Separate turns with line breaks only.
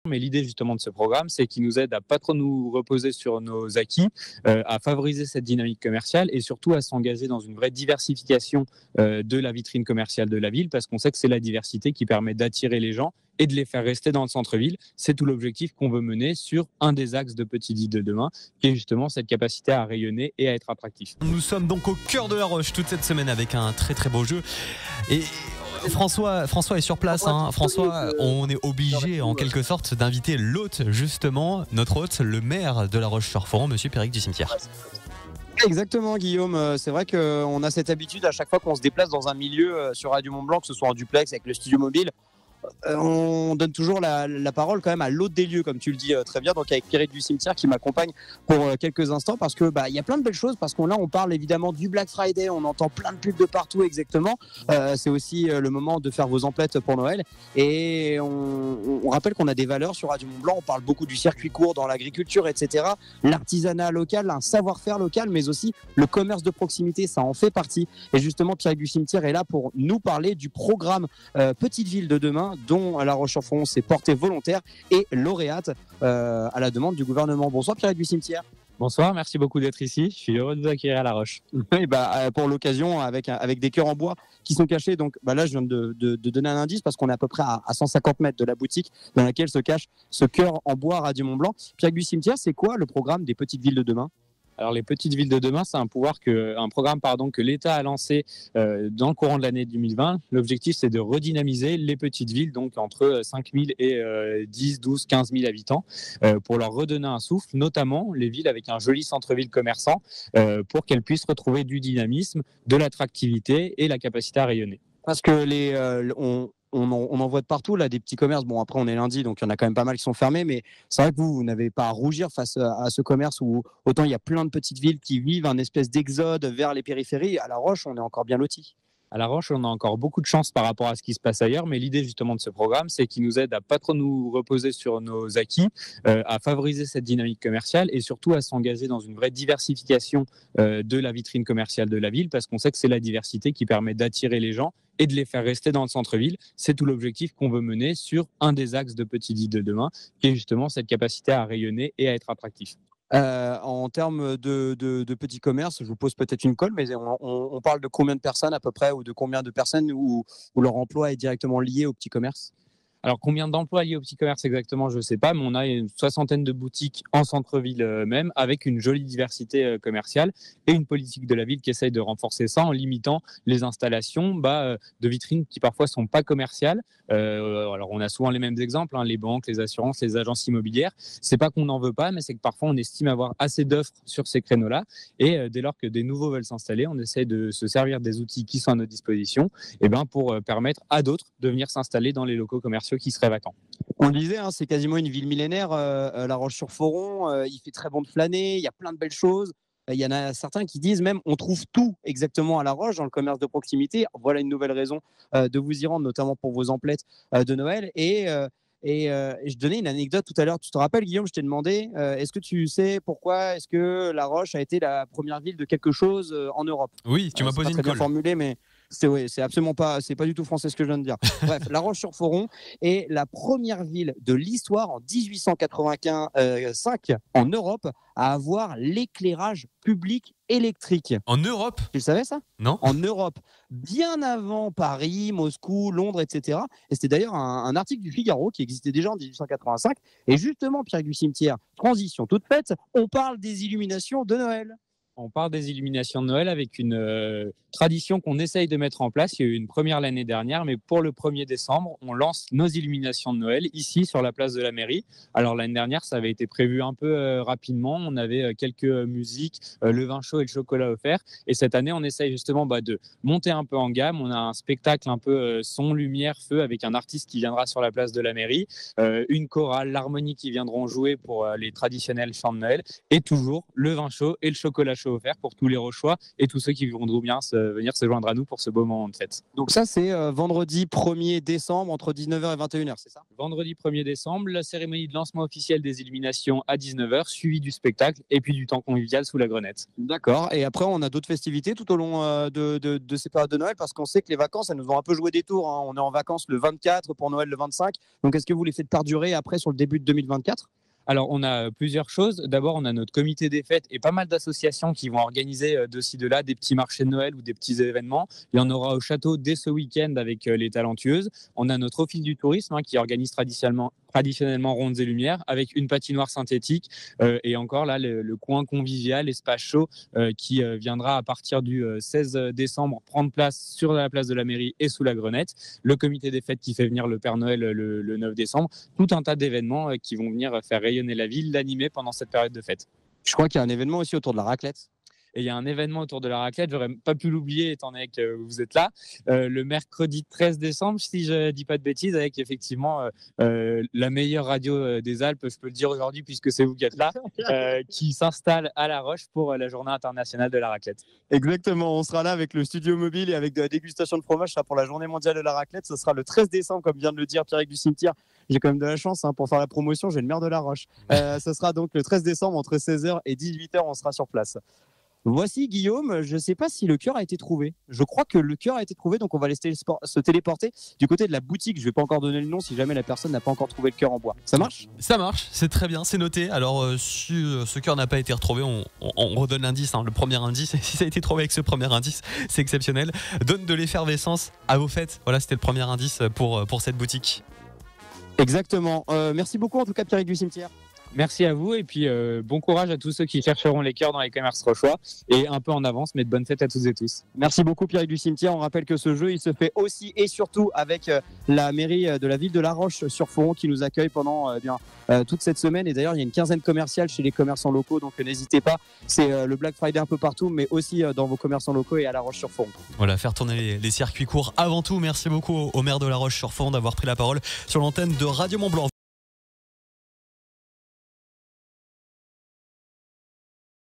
Mais l'idée justement de ce programme, c'est qu'il nous aide à pas trop nous reposer sur nos acquis, à favoriser cette dynamique commerciale et surtout à s'engager dans une vraie diversification de la vitrine commerciale de la ville, parce qu'on sait que c'est la diversité qui permet d'attirer les gens et de les faire rester dans le centre-ville. C'est tout l'objectif qu'on veut mener sur un des axes de Petite Ville de demain, qui est justement cette capacité à rayonner et à être attractif.
Nous sommes donc au cœur de La Roche toute cette semaine avec un très très beau jeu. Et François est sur place. François, on est obligé en quelque sorte d'inviter l'hôte, justement, notre hôte, le maire de La Roche-sur-Foron, monsieur Péric du Cimetière.
Exactement, Guillaume. C'est vrai qu'on a cette habitude à chaque fois qu'on se déplace dans un milieu sur Radio Mont-Blanc, que ce soit en duplex avec le studio mobile, on donne toujours la parole quand même à l'hôte des lieux, comme tu le dis très bien, donc avec Pierrick du Cimetière qui m'accompagne pour quelques instants, parce que il y a plein de belles choses, parce qu'on parle évidemment du Black Friday, on entend plein de pubs de partout exactement. C'est aussi le moment de faire vos emplettes pour Noël, et on rappelle qu'on a des valeurs sur Radio Mont-Blanc. On parle beaucoup du circuit court dans l'agriculture, etc., l'artisanat local, un savoir-faire local, mais aussi le commerce de proximité, ça en fait partie. Et justement, Pierrick du Cimetière est là pour nous parler du programme Petite Ville de demain, dont La Roche-sur-Foron s'est portée volontaire et lauréate à la demande du gouvernement. Bonsoir Pierrick du Cimetière.
Bonsoir, merci beaucoup d'être ici. Je suis heureux de vous accueillir à La Roche.
Et pour l'occasion, avec des cœurs en bois qui sont cachés. Donc là, je viens de donner un indice, parce qu'on est à peu près à 150 mètres de la boutique dans laquelle se cache ce cœur en bois Radio Mont-Blanc. Pierrick du Cimetière, c'est quoi le programme des Petites Villes de demain ?
Alors, les Petites Villes de demain, c'est un programme que l'État a lancé dans le courant de l'année 2020. L'objectif, c'est de redynamiser les petites villes, donc entre 5 000 et 10, 12, 15 000 habitants, pour leur redonner un souffle, notamment les villes avec un joli centre-ville commerçant, pour qu'elles puissent retrouver du dynamisme, de l'attractivité et la capacité à rayonner.
Parce que on en voit de partout, là, des petits commerces. Bon, après, on est lundi, donc il y en a quand même pas mal qui sont fermés, mais c'est vrai que vous n'avez pas à rougir face à ce commerce où autant il y a plein de petites villes qui vivent un espèce d'exode vers les périphéries. À La Roche, on est encore bien lotis.
À La Roche, on a encore beaucoup de chance par rapport à ce qui se passe ailleurs, mais l'idée justement de ce programme, c'est qu'il nous aide à pas trop nous reposer sur nos acquis, à favoriser cette dynamique commerciale et surtout à s'engager dans une vraie diversification de la vitrine commerciale de la ville, parce qu'on sait que c'est la diversité qui permet d'attirer les gens et de les faire rester dans le centre-ville. C'est tout l'objectif qu'on veut mener sur un des axes de Petite Ville de demain, qui est justement cette capacité à rayonner et à être attractif.
En termes de petits commerces, je vous pose peut-être une colle, mais on parle de combien de personnes à peu près, ou de combien de personnes où leur emploi est directement lié au petit commerce ?
Alors, combien d'emplois liés au petit commerce exactement, je ne sais pas, mais on a une soixantaine de boutiques en centre-ville même, avec une jolie diversité commerciale et une politique de la ville qui essaye de renforcer ça en limitant les installations de vitrines qui parfois ne sont pas commerciales. Alors, on a souvent les mêmes exemples, les banques, les assurances, les agences immobilières. Ce n'est pas qu'on n'en veut pas, mais c'est que parfois on estime avoir assez d'offres sur ces créneaux-là. Et dès lors que des nouveaux veulent s'installer, on essaie de se servir des outils qui sont à notre disposition pour permettre à d'autres de venir s'installer dans les locaux commerciaux qui seraient vacants.
On le disait, c'est quasiment une ville millénaire, La Roche-sur-Foron. Il fait très bon de flâner, il y a plein de belles choses. Il y en a certains qui disent même on trouve tout exactement à La Roche dans le commerce de proximité. Voilà une nouvelle raison de vous y rendre, notamment pour vos emplettes de Noël. Et je donnais une anecdote tout à l'heure. Tu te rappelles, Guillaume, je t'ai demandé est-ce que tu sais pourquoi est-ce que La Roche a été la première ville de quelque chose en Europe ?
Oui, tu m'as posé une colle.
C'est très bien formulé, mais c'est absolument pas, c'est pas du tout français ce que je viens de dire. Bref, La Roche-sur-Foron est la première ville de l'histoire en 1885 en Europe à avoir l'éclairage public électrique.
En Europe ?
Tu le savais ça ?
Non.
En Europe, bien avant Paris, Moscou, Londres, etc. Et c'était d'ailleurs un article du Figaro qui existait déjà en 1885. Et justement, Pierrick du Cimetière, transition toute faite, on parle des illuminations de Noël.
On parle des illuminations de Noël avec une tradition qu'on essaye de mettre en place. Il y a eu une première l'année dernière, mais pour le 1er décembre, on lance nos illuminations de Noël ici sur la place de la mairie. Alors l'année dernière, ça avait été prévu un peu rapidement. On avait quelques musiques, le vin chaud et le chocolat offert. Et cette année, on essaye justement de monter un peu en gamme. On a un spectacle un peu son, lumière, feu avec un artiste qui viendra sur la place de la mairie, une chorale, l'harmonie qui viendront jouer pour les traditionnels chants de Noël et toujours le vin chaud et le chocolat chaud est offert pour tous les Rochois et tous ceux qui voudront bien venir se joindre à nous pour ce beau moment de fête.
Donc ça, c'est vendredi 1er décembre entre 19h et 21h, c'est ça?
Vendredi 1er décembre, la cérémonie de lancement officielle des illuminations à 19h, suivie du spectacle et puis du temps convivial sous la Grenette.
D'accord. Et après, on a d'autres festivités tout au long de ces périodes de Noël, parce qu'on sait que les vacances, elles nous ont un peu joué des tours, hein. On est en vacances le 24, pour Noël le 25. Donc est-ce que vous les faites perdurer après sur le début de 2024?
Alors, on a plusieurs choses. D'abord, on a notre comité des fêtes et pas mal d'associations qui vont organiser de ci, de là des petits marchés de Noël ou des petits événements. Il y en aura au château dès ce week-end avec les Talentueuses. On a notre office du tourisme qui organise traditionnellement Rondes et Lumières avec une patinoire synthétique et encore là, le coin convivial, espace chaud qui viendra à partir du 16 décembre prendre place sur la place de la mairie et sous la Grenette. Le comité des fêtes qui fait venir le Père Noël le 9 décembre. Tout un tas d'événements qui vont venir faire rayonner la ville, l'animer pendant cette période de fête.
Je crois qu'il y a un événement aussi autour de la raclette.
Et il y a un événement autour de la raclette, j'aurais pas pu l'oublier étant donné que vous êtes là, le mercredi 13 décembre, si je dis pas de bêtises, avec effectivement la meilleure radio des Alpes, je peux le dire aujourd'hui puisque c'est vous qui êtes là, qui s'installe à La Roche pour la journée internationale de la raclette.
Exactement, on sera là avec le studio mobile et avec de la dégustation de fromage, ça pour la journée mondiale de la raclette, ce sera le 13 décembre, comme vient de le dire Pierrick du Cimetière. J'ai quand même de la chance pour faire la promotion, j'ai le maire de La Roche. Ce sera donc le 13 décembre entre 16h et 18h, on sera sur place. Voici Guillaume, je ne sais pas si le cœur a été trouvé. Je crois que le cœur a été trouvé, donc on va laisser se téléporter du côté de la boutique. Je ne vais pas encore donner le nom si jamais la personne n'a pas encore trouvé le cœur en bois. Ça marche ?
Ça marche, c'est très bien, c'est noté. Alors si ce cœur n'a pas été retrouvé, on redonne l'indice, le premier indice. Et si ça a été trouvé avec ce premier indice, c'est exceptionnel. Donne de l'effervescence à vos fêtes. Voilà, c'était le premier indice pour cette boutique.
Exactement. Merci beaucoup en tout cas Pierrick du Cimetière.
Merci à vous et puis bon courage à tous ceux qui chercheront les cœurs dans les commerces rochois et un peu en avance, mais de bonnes fêtes à toutes et tous.
Merci beaucoup Pierrick du Cimetière. On rappelle que ce jeu, il se fait aussi et surtout avec la mairie de la ville de La Roche-sur-Foron qui nous accueille pendant toute cette semaine. Et d'ailleurs, il y a une quinzaine commerciale chez les commerçants locaux, donc n'hésitez pas. C'est le Black Friday un peu partout, mais aussi dans vos commerçants locaux et à La Roche-sur-Foron.
Voilà, faire tourner les circuits courts avant tout. Merci beaucoup au maire de La Roche-sur-Foron d'avoir pris la parole sur l'antenne de Radio Mont-Blanc.